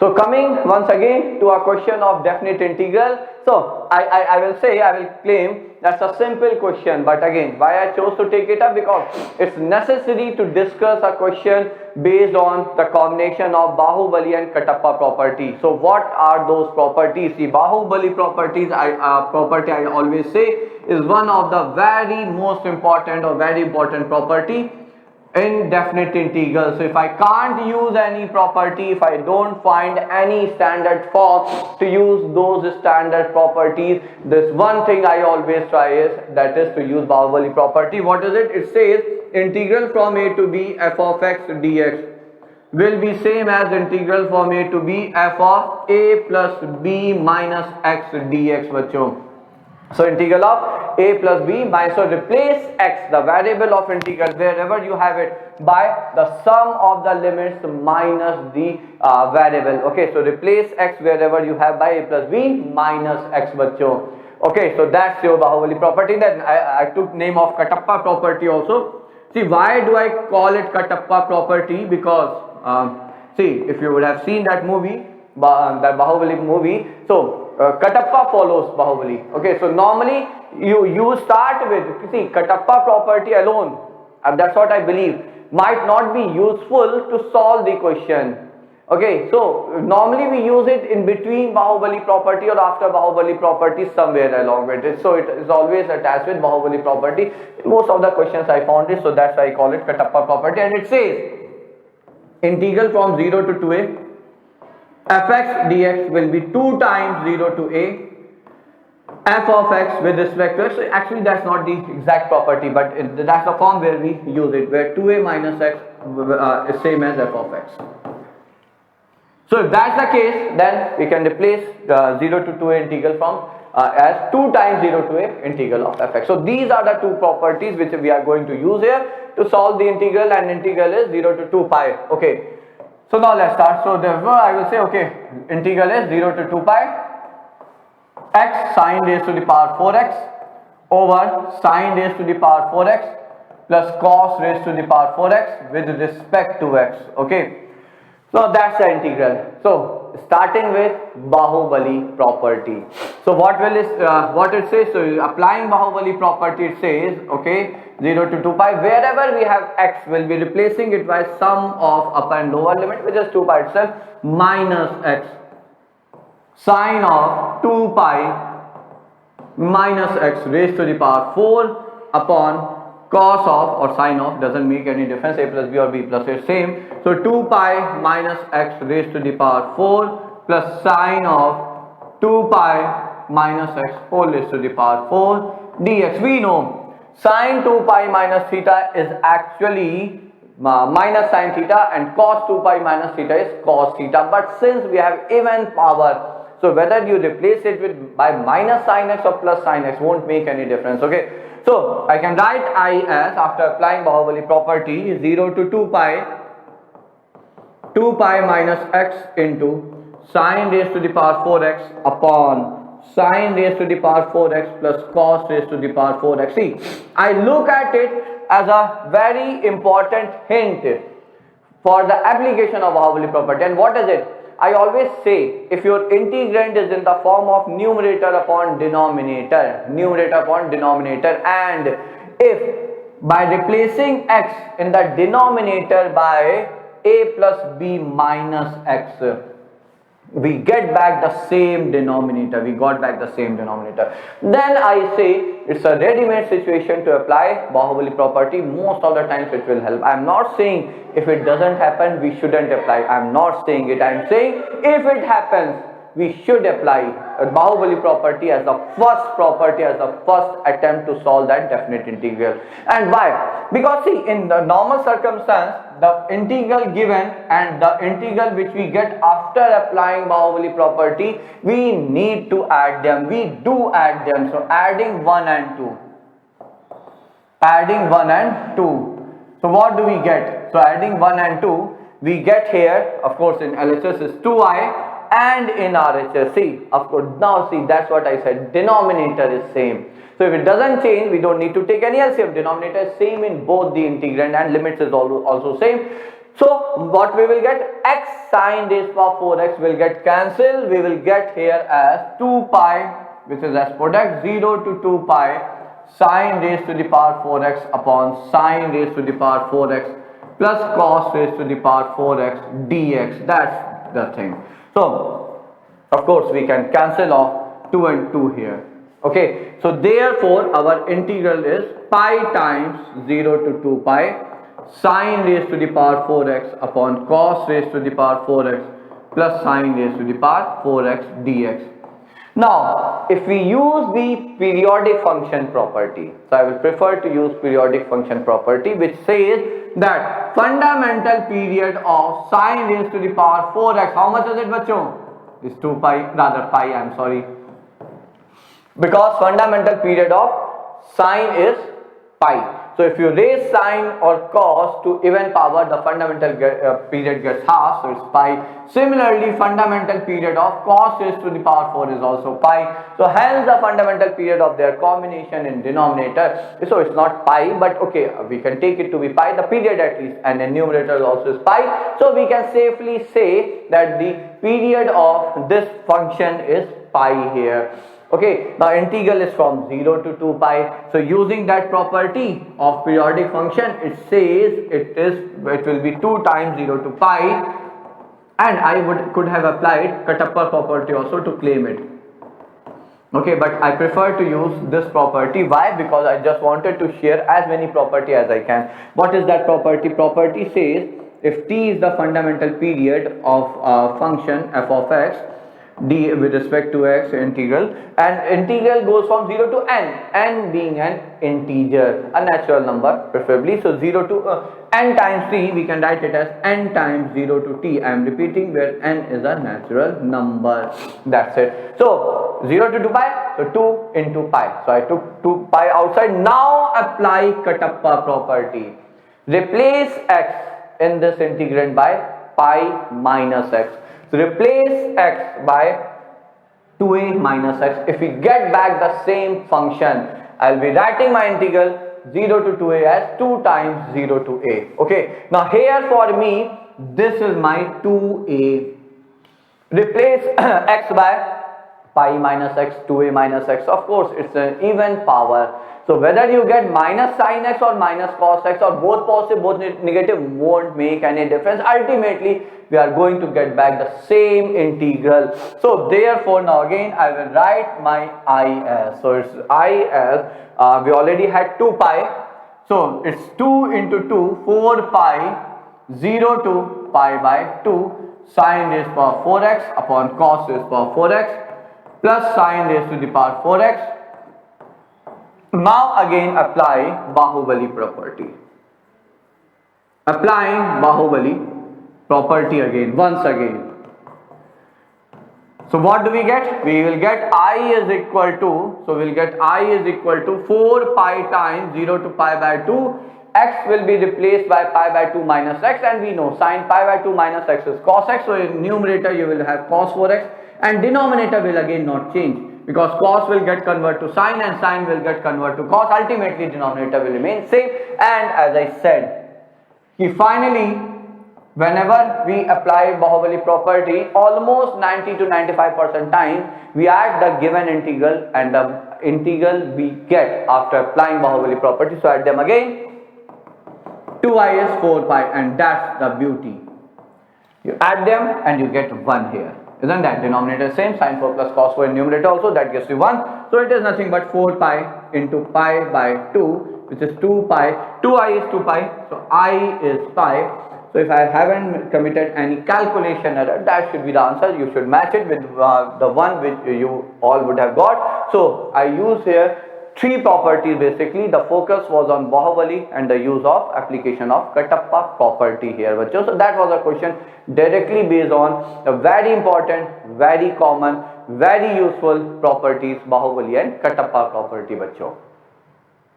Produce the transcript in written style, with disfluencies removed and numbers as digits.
So coming once again to a question of definite integral. So I will say, I will claim that's a simple question, but again, why I chose to take it up, because it's necessary to discuss a question based on the combination of Bahubali and Katappa property. So what are those properties? See, Bahubali properties, property I always say is one of the very most important or very important property in definite integral. So if I can't use any property, if I don't find any standard form to use those standard properties, this one thing I always try is, that is to use Bahubali property. What is it? It says integral from a to b f of x dx will be same as integral from a to b f of a plus b minus x dx बच्चों. So integral of a plus b by, so replace x, the variable of integral, wherever you have it, by the sum of the limits minus the variable. Okay, so replace x wherever you have by a plus b minus x बच्चों. Okay, so that's your Bahubali property. Then I took name of Katappa property also. See, why do I call it Katappa property? Because see, if you would have seen that movie, that Bahubali movie, so Katappa follows Bahubali. Okay, so normally you start with, see, Katappa property alone, and that's what I believe, might not be useful to solve the question. Okay, so normally we use it in between Bahubali property or after Bahubali property, somewhere along with it. So it is always attached with Bahubali property. In most of the questions I found it, so that's why I call it Katappa property. And it says integral from 0 to 2a fx dx will be 2 times 0 to a f of x with respect to x. So actually that's not the exact property, but that's the form where we use it, where 2a minus x is same as f of x. So if that's the case, then we can replace the 0 to 2a integral from as 2 times 0 to a integral of fx. So these are the two properties which we are going to use here to solve the integral, and integral is 0 to 2 pi. Okay. So now let's start. So therefore I will say, okay, integral is 0 to 2 pi x sine raised to the power 4x over sine raised to the power 4x plus cos raised to the power 4x with respect to x. Okay. So that's the integral. So starting with Bahubali property. So what it says? So applying Bahubali property, it says, okay, 0 to 2 pi, wherever we have x, will be replacing it by sum of upper and lower limit, which is 2 pi itself, minus x sine of 2 pi minus x raised to the power 4 upon cos of or sine of, doesn't make any difference, a plus b or b plus a, same. So 2 pi minus x raised to the power 4 plus sine of 2 pi minus x whole raised to the power 4 dx. We know sine 2 pi minus theta is actually minus sine theta, and cos 2 pi minus theta is cos theta. But since we have even power, so whether you replace it with by minus sine x or plus sine x won't make any difference. Okay. So I can write I as, after applying Bahubali property, 0 to 2 pi minus x into sine raised to the power 4x upon sine raised to the power 4x plus cos raised to the power 4x. See, I look at it as a very important hint for the application of Bahubali property. And what is it? I always say, if your integrand is in the form of numerator upon denominator, and if by replacing x in the denominator by a plus b minus x, we get back the same denominator, then I say it's a ready-made situation to apply Bahubali property. Most of the times it will help. I am not saying if it doesn't happen we shouldn't apply. I am not saying it. I am saying if it happens we should apply Bahubali property as the first property, as the first attempt to solve that definite integral. And why? Because see, in the normal circumstance, the integral given and the integral which we get after applying Bahubali property, we need to add them. We do add them. So adding 1 and 2. So what do we get? So adding 1 and 2, we get here, of course in LHS is 2i, and in RHS, see, of course, now see, that's what I said, denominator is same. So if it doesn't change, we don't need to take any LCM. Denominator is same in both the integrand, and limits is also same. So what we will get, x sine raised to power 4x will get cancelled. We will get here as 2 pi, which is as product 0 to 2 pi sine raised to the power 4x upon sine raised to the power 4x plus cos raised to the power 4x dx. That's the thing. So of course we can cancel off 2 and 2 here. Okay, so therefore our integral is pi times 0 to 2 pi sine raised to the power 4x upon cos raised to the power 4x plus sine raised to the power 4x dx. Now if we use the periodic function property, so I will prefer to use periodic function property, which says that fundamental period of sine raised to the power 4x, how much is it bachcho? Is 2 pi, rather pi, I am sorry, because fundamental period of sine is pi. So if you raise sine or cos to even power, the fundamental period gets half, so it's pi. Similarly, fundamental period of cos raised to the power 4 is also pi. So hence the fundamental period of their combination in denominator, so it's not pi, but okay, we can take it to be pi, the period at least, and in numerator also is pi. So we can safely say that the period of this function is pi here. Okay, now integral is from 0 to 2 pi. So using that property of periodic function, it says it will be 2 times 0 to pi, and I could have applied Katappa property also to claim it. Okay, but I prefer to use this property. Why? Because I just wanted to share as many property as I can. What is that property? Property says if t is the fundamental period of function f of x, d with respect to x integral, and integral goes from 0 to n being an integer, a natural number preferably. So 0 to n times t, we can write it as n times 0 to t. I am repeating, where n is a natural number. That's it. So 0 to 2 pi, so 2 into pi. So I took 2 pi outside. Now apply Katappa property. Replace x in this integrand by pi minus x. So replace x by 2a minus x. If we get back the same function, I will be writing my integral 0 to 2a as 2 times 0 to a. Okay, now here for me, this is my 2a. Replace x by pi minus x, 2a minus x. Of course, it's an even power. So whether you get minus sin x or minus cos x, or both positive, both negative, won't make any difference. Ultimately, we are going to get back the same integral. So therefore, now again I will write my I as. So it's I as, we already had 2 pi. So it's 2 into 2, 4 pi, 0 to pi by 2, sine raised to power 4x upon cos raised to power 4x plus sine raised to the power 4x. Now again apply Bahubali property. Applying Bahubali property again, once again. So what do we get? We will get I is equal to, so we'll get I is equal to 4 pi times 0 to pi by 2. X will be replaced by pi by 2 minus x, and we know sin pi by 2 minus x is cos x. So in numerator you will have cos 4x, and denominator will again not change, because cos will get converted to sin and sin will get converted to cos. Ultimately denominator will remain same. And as I said, finally, whenever we apply Bahubali property, almost 90 to 95% time we add the given integral and the integral we get after applying Bahubali property. So add them again. 2i is 4 pi, and that's the beauty. You add them and you get 1 here. Isn't that? Denominator is same, sin 4 plus cos 4 in numerator also, that gives you 1. So it is nothing but 4 pi into pi by 2, which is 2 pi. 2i is 2 pi, so I is pi. So if I haven't committed any calculation error, that should be the answer. You should match it with the one which you all would have got. So I use here 3 properties basically. The focus was on Bahubali and the use of application of Katappa property here. So that was a question directly based on the very important, very common, very useful properties Bahubali and Katappa property.